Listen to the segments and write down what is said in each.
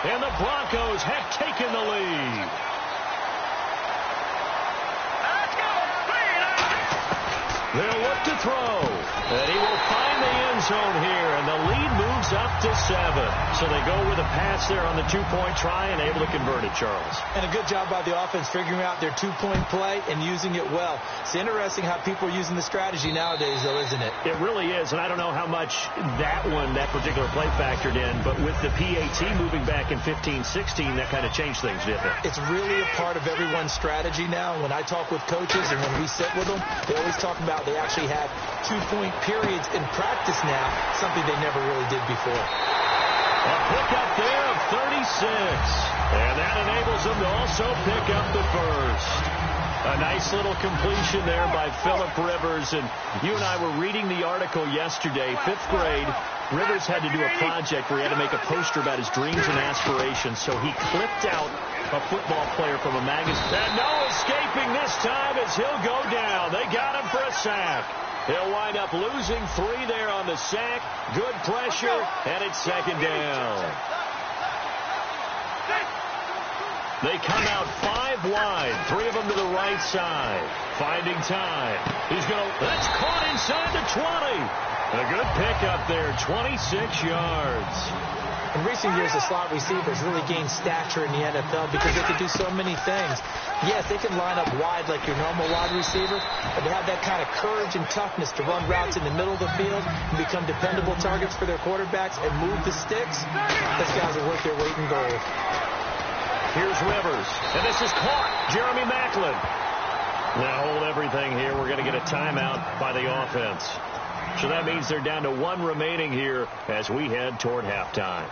And the Broncos have taken the lead. They'll look to throw, and he will find the end zone here, and the lead moves up to 7. So they go with a pass there on the two-point try and able to convert it, Charles. And a good job by the offense figuring out their two-point play and using it well. It's interesting how people are using the strategy nowadays, though, isn't it? It really is, and I don't know how much that particular play factored in, but with the PAT moving back in 15-16, that kind of changed things, didn't it? It's really a part of everyone's strategy now. When I talk with coaches and when we sit with them, they always talk about they actually have two-point periods in practice now, something they never really did before. A pickup there of 36, and that enables them to also pick up the first. A nice little completion there by Phillip Rivers, and you and I were reading the article yesterday, 5th grade. Rivers had to do a project where he had to make a poster about his dreams and aspirations, so he clipped out a football player from a magazine. And no escaping this time as he'll go down. They got him for a sack. He'll wind up losing 3 there on the sack. Good pressure, and it's 2nd down. They come out 5 wide, 3 of them to the right side. Finding time. That's caught inside the 20. A good pickup there, 26 yards. In recent years, the slot receivers really gained stature in the NFL because they can do so many things. Yes, they can line up wide like your normal wide receiver, but they have that kind of courage and toughness to run routes in the middle of the field and become dependable targets for their quarterbacks and move the sticks. Those guys are worth their weight in gold. Here's Rivers, and this is caught. Jeremy Maclin. Now hold everything here. We're going to get a timeout by the offense. So that means they're down to 1 remaining here as we head toward halftime.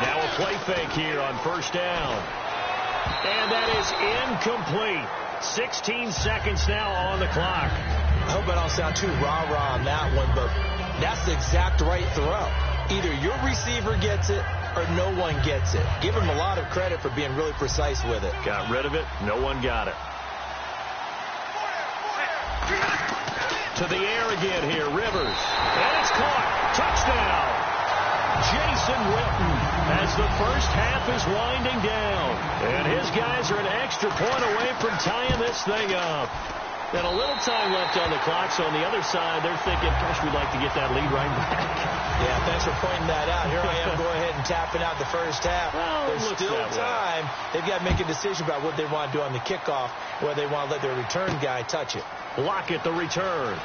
Now a play fake here on 1st down. And that is incomplete. 16 seconds now on the clock. I hope I don't sound too rah-rah on that one, but that's the exact right throw. Either your receiver gets it or no one gets it. Give him a lot of credit for being really precise with it. Got rid of it. No one got it. To the air again here. Rivers. And it's caught. Touchdown. Jason Witten as the first half is winding down. And his guys are an extra point away from tying this thing up. And a little time left on the clock, so on the other side, they're thinking, gosh, we'd like to get that lead right back. Yeah, thanks for pointing that out. Here I am going ahead and tapping out the first half. Well, there's still time. They've got to make a decision about what they want to do on the kickoff, whether they want to let their return guy touch it. Lockett, the return.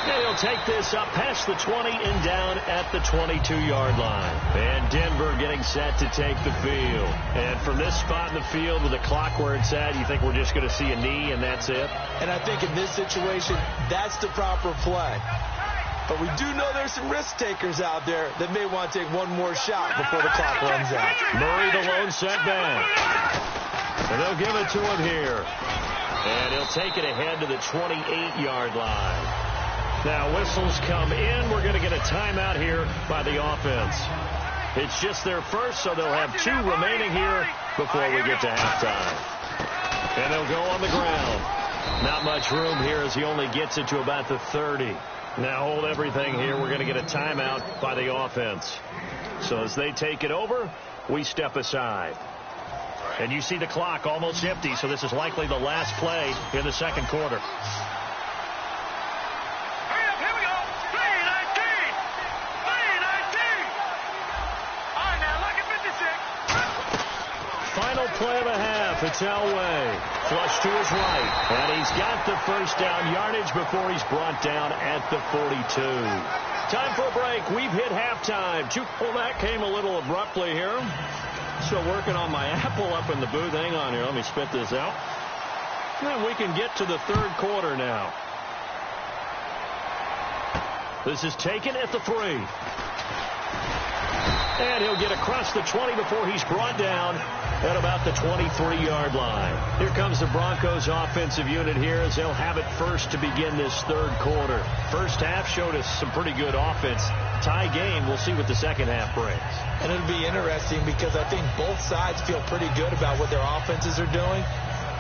And he'll take this up past the 20 and down at the 22-yard line. And Denver getting set to take the field. And from this spot in the field with the clock where it's at, you think we're just going to see a knee and that's it? And I think in this situation, that's the proper play. But we do know there's some risk takers out there that may want to take one more shot before the clock runs out. Murray, the lone setback. And they'll give it to him here. And he'll take it ahead to the 28-yard line. Now whistles come in. We're going to get a timeout here by the offense. It's just their first, so they'll have 2 remaining here before we get to halftime. And they'll go on the ground. Not much room here as he only gets it to about the 30. Now hold everything here. We're going to get a timeout by the offense. So as they take it over, we step aside. And you see the clock almost empty, so this is likely the last play in the second quarter. Final play of the half. It's Elway. Flush to his right. And he's got the first down yardage before he's brought down at the 42. Time for a break. We've hit halftime. Well, that came a little abruptly here. Still working on my apple up in the booth. Hang on here. Let me spit this out. And we can get to the third quarter now. This is taken at the 3. And he'll get across the 20 before he's brought down at about the 23-yard line. Here comes the Broncos offensive unit here as they'll have it first to begin this third quarter. First half showed us some pretty good offense. Tie game. We'll see what the second half brings. And it'll be interesting because I think both sides feel pretty good about what their offenses are doing.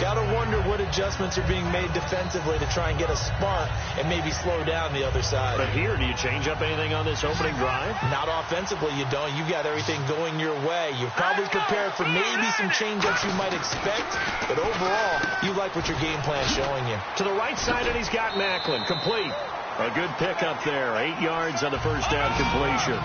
Got to wonder what adjustments are being made defensively to try and get a spark and maybe slow down the other side. But here, do you change up anything on this opening drive? Not offensively, you don't. You got everything going your way. You're probably prepared for maybe some change-ups you might expect, but overall, you like what your game plan's showing you. To the right side, and he's got Macklin. Complete. A good pickup there. 8 yards on the first down completion.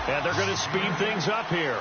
And they're going to speed things up here.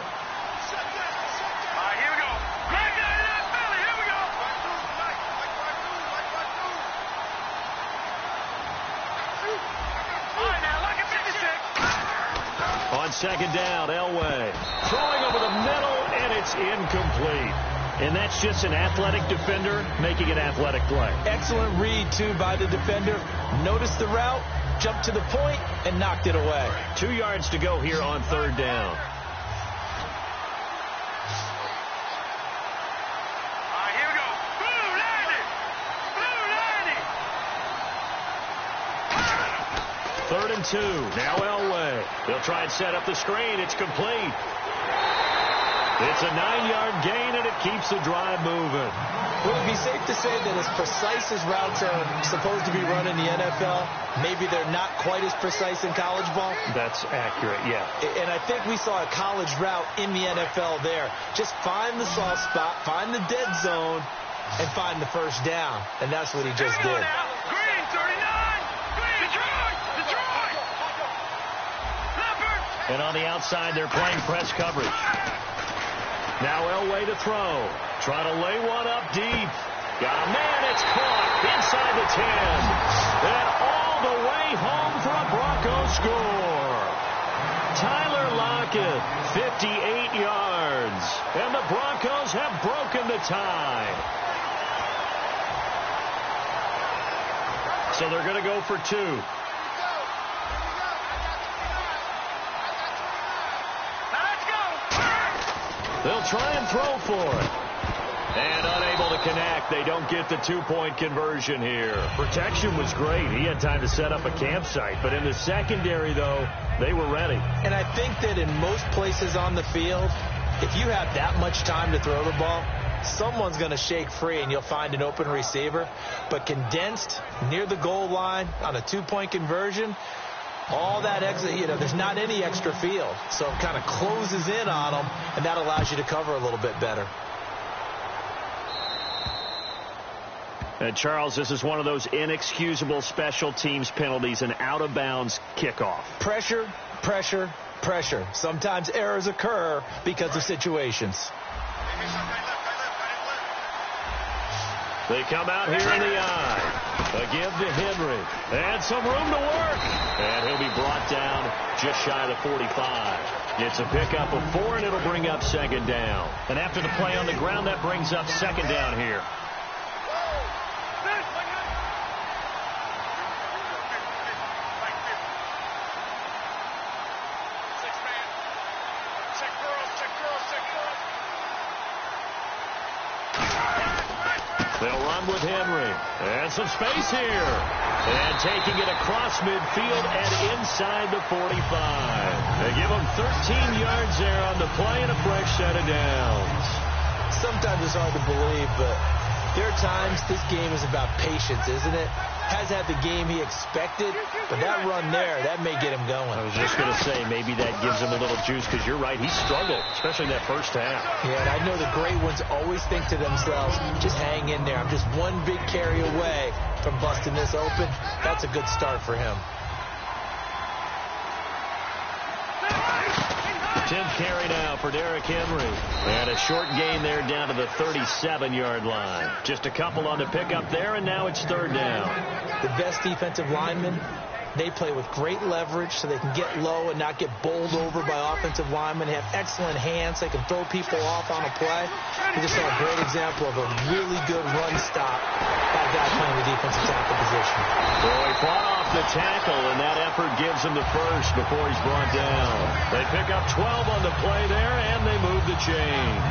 On second down, Elway throwing over the middle, and it's incomplete. And that's just an athletic defender making an athletic play. Excellent read, too, by the defender. Noticed the route, jumped to the point, and knocked it away. 2 yards to go here on third down. Third and 2. Now Elway. They'll try and set up the screen. It's complete. It's a 9-yard gain, and it keeps the drive moving. Would it be safe to say that as precise as routes are supposed to be run in the NFL, maybe they're not quite as precise in college ball? That's accurate, yeah. And I think we saw a college route in the NFL there. Just find the soft spot, find the dead zone, and find the first down. And that's what he just did. Green, 39! And on the outside, they're playing press coverage. Now Elway to throw. Trying to lay one up deep. Got a man, it's caught inside the 10. And all the way home for a Broncos score. Tyler Lockett, 58 yards. And the Broncos have broken the tie. So they're going to go for 2. They'll try and throw for it. And unable to connect. They don't get the 2-point conversion here. Protection was great. He had time to set up a campsite. But in the secondary, though, they were ready. And I think that in most places on the field, if you have that much time to throw the ball, someone's going to shake free and you'll find an open receiver. But condensed near the goal line on a 2-point conversion, all that exit, there's not any extra field. So it kind of closes in on them, and that allows you to cover a little bit better. And Charles, this is one of those inexcusable special teams penalties, an out-of-bounds kickoff. Pressure, pressure, pressure. Sometimes errors occur because of situations. They come out here in the eye. A give to Henry. And some room to work. And he'll be brought down just shy of the 45. It's a pickup of 4, and it'll bring up second down. And after the play on the ground, that brings up second down here. They'll run with Henry. And some space here. And taking it across midfield and inside the 45. They give them 13 yards there on the play and a fresh set of downs. Sometimes it's hard to believe, but there are times this game is about patience, isn't it? Has had the game he expected, but that run there, that may get him going. I was just going to say, maybe that gives him a little juice, because you're right, he struggled, especially in that first half. Yeah, and I know the great ones always think to themselves, just hang in there. I'm just one big carry away from busting this open. That's a good start for him. 10th carry now for Derrick Henry. And a short gain there down to the 37-yard line. Just a couple on the pickup there, and now it's third down. The best defensive linemen, they play with great leverage so they can get low and not get bowled over by offensive linemen. They have excellent hands. They can throw people off on a play. We just saw a great example of a really good run stop by a guy playing the defensive tackle position. Well, he fought off the tackle, and that effort gives him the first before he's brought down. They pick up 12 on the play there, and they move the chains.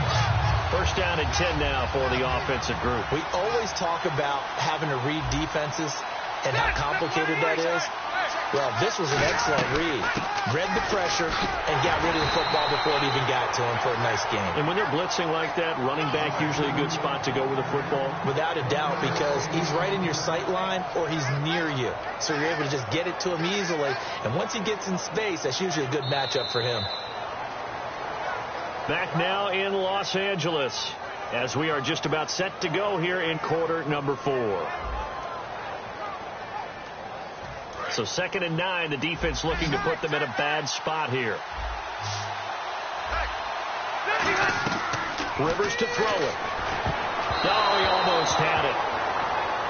First down and 10 now for the offensive group. We always talk about having to read defenses and how complicated that is. Well, this was an excellent read. Read the pressure and got rid of the football before it even got to him for a nice game. And when they're blitzing like that, running back usually a good spot to go with the football? Without a doubt, because he's right in your sight line or he's near you. So you're able to just get it to him easily. And once he gets in space, that's usually a good matchup for him. Back now in Los Angeles as we are just about set to go here in quarter number 4. So 2nd and 9, the defense looking to put them in a bad spot here. Rivers to throw it. Oh, he almost had it.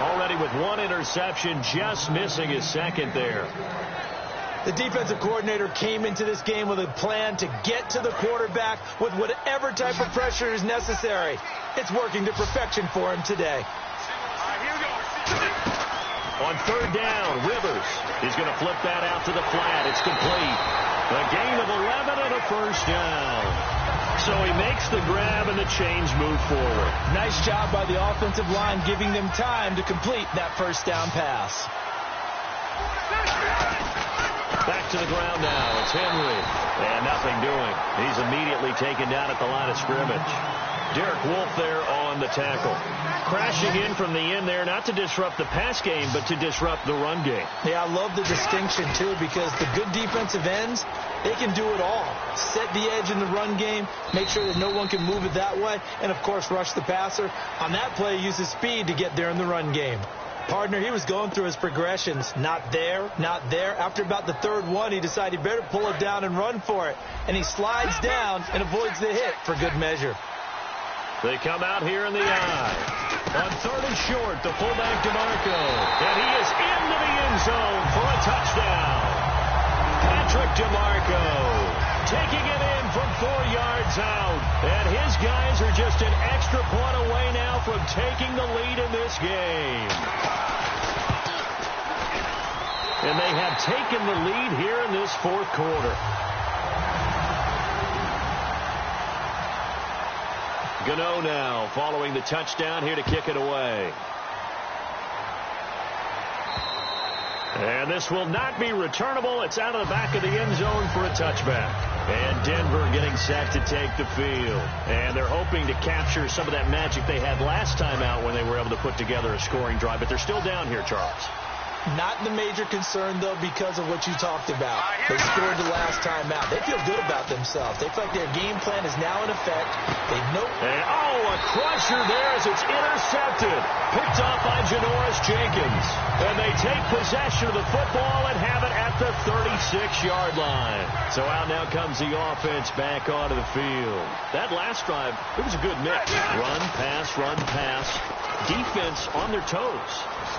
Already with 1 interception, just missing his 2nd there. The defensive coordinator came into this game with a plan to get to the quarterback with whatever type of pressure is necessary. It's working to perfection for him today. On 3rd down, Rivers is going to flip that out to the flat. It's complete. A gain of 11 and a 1st down. So he makes the grab and the chains move forward. Nice job by the offensive line giving them time to complete that 1st down pass. Back to the ground now. It's Henry. And nothing doing. He's immediately taken down at the line of scrimmage. Derek Wolfe there on the tackle. Crashing in from the end there, not to disrupt the pass game, but to disrupt the run game. Yeah, I love the distinction, too, because the good defensive ends, they can do it all. Set the edge in the run game, make sure that no one can move it that way, and, of course, rush the passer. On that play, use his speed to get there in the run game. Partner, he was going through his progressions. Not there, not there. After about the 3rd one, he decided he better pull it down and run for it. And he slides down and avoids the hit for good measure. They come out here in the eye. On 3rd and short, the fullback DeMarco. And he is into the end zone for a touchdown. Patrick DeMarco taking it in from 4 yards out. And his guys are just an extra point away now from taking the lead in this game. And they have taken the lead here in this 4th quarter. Gano now following the touchdown here to kick it away. And this will not be returnable. It's out of the back of the end zone for a touchback. And Denver getting set to take the field. And they're hoping to capture some of that magic they had last time out when they were able to put together a scoring drive. But they're still down here, Charles. Not the major concern, though, because of what you talked about. They scored the last time out. They feel good about themselves. They feel like their game plan is now in effect. They know. And, a crusher there as it's intercepted. Picked off by Janoris Jenkins. And they take possession of the football and have it at the 36-yard line. So out now comes the offense back onto the field. That last drive, it was a good mix. Run, pass. Defense on their toes.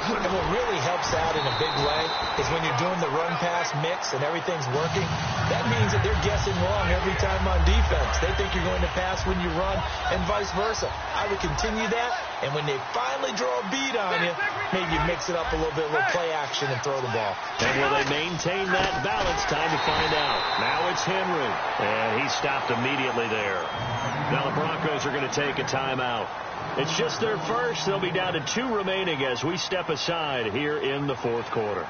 And what really helps out in a big way is when you're doing the run-pass mix and everything's working, that means that they're guessing wrong every time on defense. They think you're going to pass when you run and vice versa. I would continue that, and when they finally draw a beat on you, maybe you mix it up a little bit, a little play action, and throw the ball. And will they maintain that balance? Time to find out. Now it's Henry, and he stopped immediately there. Now the Broncos are going to take a timeout. It's just their first. They'll be down to 2 remaining as we step aside here in the 4th quarter.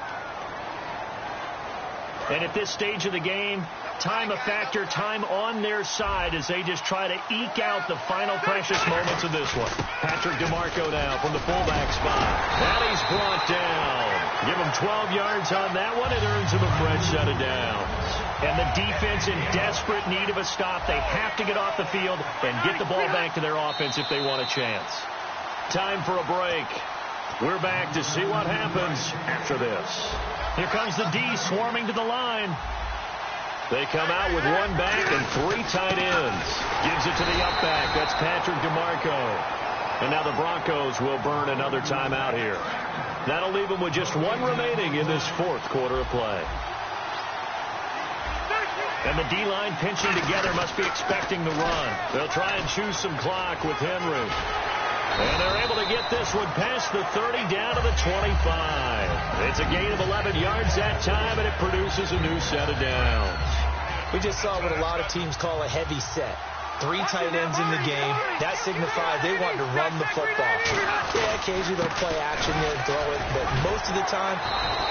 And at this stage of the game, time a factor, time on their side as they just try to eke out the final precious moments of this one. Patrick DeMarco now from the fullback spot. And he's brought down. Give him 12 yards on that one. It earns him a fresh set of downs. And the defense in desperate need of a stop. They have to get off the field and get the ball back to their offense if they want a chance. Time for a break. We're back to see what happens after this. Here comes the D swarming to the line. They come out with 1 back and 3 tight ends. Gives it to the up back. That's Patrick DeMarco. And now the Broncos will burn another timeout here. That'll leave them with just 1 remaining in this 4th quarter of play. And the D-line pinching together must be expecting the run. They'll try and choose some clock with Henry. And they're able to get this one past the 30 down to the 25. It's a gain of 11 yards that time, and it produces a new set of downs. We just saw what a lot of teams call a heavy set. 3 tight ends in the game. That signifies they want to run the football. Yeah, occasionally they'll play action and throw it, but most of the time,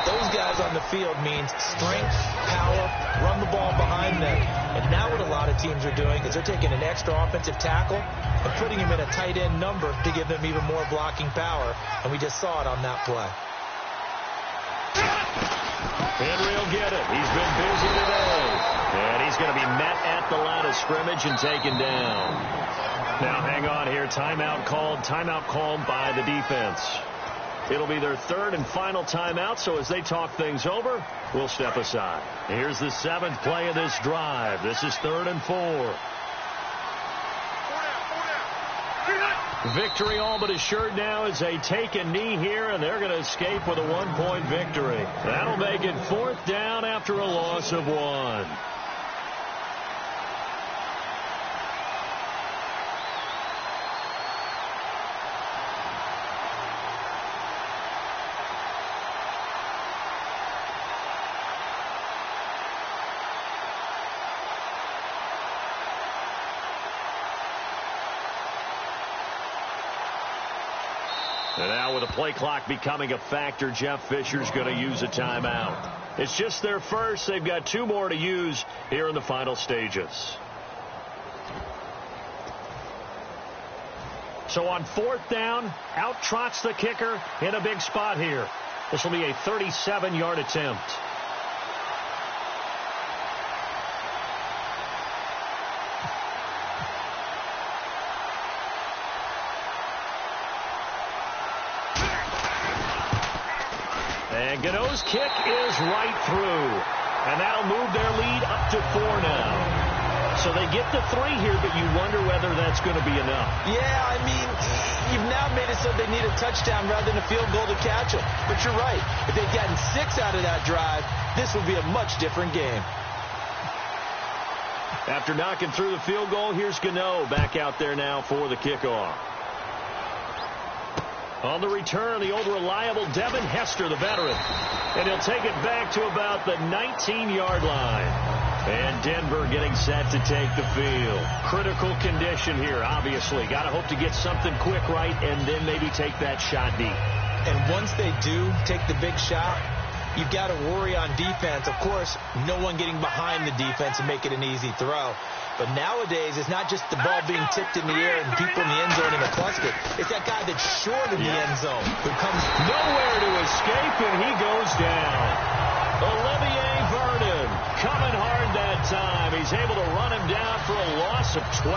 those guys on the field means strength, power, run the ball behind them. And now what a lot of teams are doing is they're taking an extra offensive tackle and putting him in a tight end number to give them even more blocking power. And we just saw it on that play. Henry will get it. He's been busy today. And he's going to be met at the line of scrimmage and taken down. Now, hang on here. Timeout called by the defense. It'll be their 3rd and final timeout, so as they talk things over, we'll step aside. Here's the 7th play of this drive. This is 3rd and 4. Victory all but assured now as they take a knee here, and they're going to escape with a 1-point victory. That'll make it 4th down after a loss of 1. And now with the play clock becoming a factor, Jeff Fisher's going to use a timeout. It's just their first. They've got 2 more to use here in the final stages. So on 4th down, out trots the kicker in a big spot here. This will be a 37-yard attempt. And Gano's kick is right through. And that'll move their lead up to 4 now. So they get to 3 here, but you wonder whether that's going to be enough. Yeah, I mean, you've now made it so they need a touchdown rather than a field goal to catch them. But you're right. If they'd gotten 6 out of that drive, this would be a much different game. After knocking through the field goal, here's Gano back out there now for the kickoff. On the return, the old reliable Devin Hester, the veteran. And he'll take it back to about the 19-yard line. And Denver getting set to take the field. Critical condition here, obviously. Got to hope to get something quick right and then maybe take that shot deep. And once they do take the big shot, you've got to worry on defense. Of course, no one getting behind the defense and make it an easy throw. But nowadays, it's not just the ball being tipped in the air and people in the end zone in a cluster. It's that guy that's short in the end zone who comes nowhere to escape, and he goes down. Olivier Vernon coming hard that time. He's able to run him down for a loss of 12.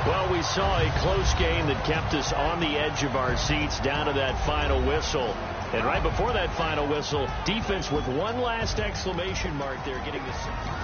Well, we saw a close game that kept us on the edge of our seats down to that final whistle. And right before that final whistle, defense with one last exclamation mark there getting the...